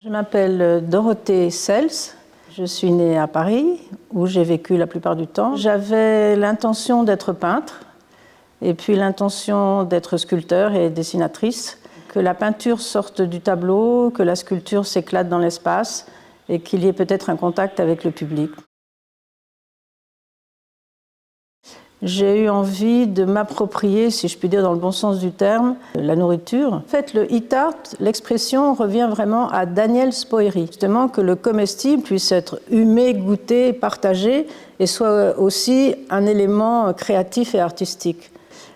Je m'appelle Dorothée Sels, je suis née à Paris, où j'ai vécu la plupart du temps. J'avais l'intention d'être peintre, et puis l'intention d'être sculpteur et dessinatrice, que la peinture sorte du tableau, que la sculpture s'éclate dans l'espace, et qu'il y ait peut-être un contact avec le public. J'ai eu envie de m'approprier, si je puis dire dans le bon sens du terme, la nourriture. En fait, le eat art, l'expression revient vraiment à Daniel Spoerry. Justement, que le comestible puisse être humé, goûté, partagé et soit aussi un élément créatif et artistique.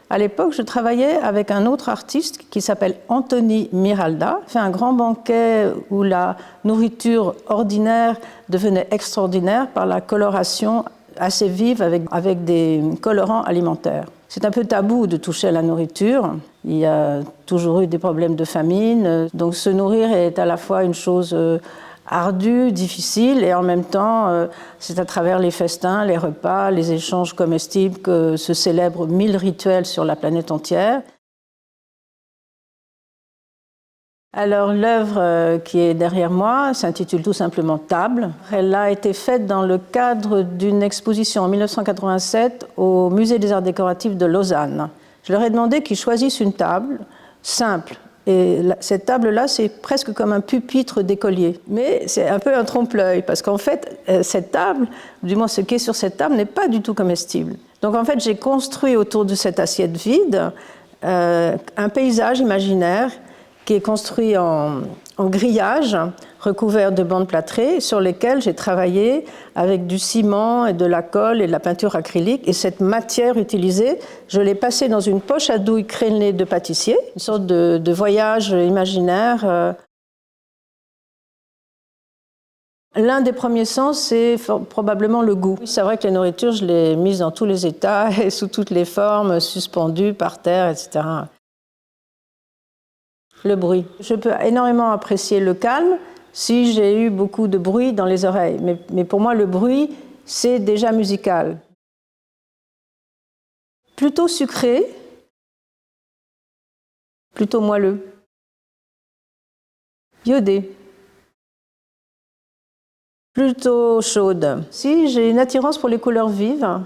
À l'époque, je travaillais avec un autre artiste qui s'appelle Anthony Miralda. Il fait un grand banquet où la nourriture ordinaire devenait extraordinaire par la coloration assez vive avec des colorants alimentaires. C'est un peu tabou de toucher à la nourriture. Il y a toujours eu des problèmes de famine. Donc se nourrir est à la fois une chose ardue, difficile, et en même temps, c'est à travers les festins, les repas, les échanges comestibles que se célèbrent 1000 rituels sur la planète entière. Alors l'œuvre qui est derrière moi s'intitule tout simplement Table. Elle a été faite dans le cadre d'une exposition en 1987 au Musée des Arts Décoratifs de Lausanne. Je leur ai demandé qu'ils choisissent une table simple. Et cette table-là, c'est presque comme un pupitre d'écolier. Mais c'est un peu un trompe-l'œil, parce qu'en fait, cette table, du moins ce qui est sur cette table, n'est pas du tout comestible. Donc en fait, j'ai construit autour de cette assiette vide un paysage imaginaire qui est construit en grillage, recouvert de bandes plâtrées, sur lesquelles j'ai travaillé avec du ciment et de la colle et de la peinture acrylique. Et cette matière utilisée, je l'ai passée dans une poche à douille crénelée de pâtissier, une sorte de voyage imaginaire. L'un des premiers sens, c'est probablement le goût. C'est vrai que la nourriture, je l'ai mise dans tous les états et sous toutes les formes, suspendue par terre, etc. Le bruit. Je peux énormément apprécier le calme si j'ai eu beaucoup de bruit dans les oreilles. Mais pour moi, le bruit, c'est déjà musical. Plutôt sucré, plutôt moelleux. Iodé. Plutôt chaude. Si j'ai une attirance pour les couleurs vives,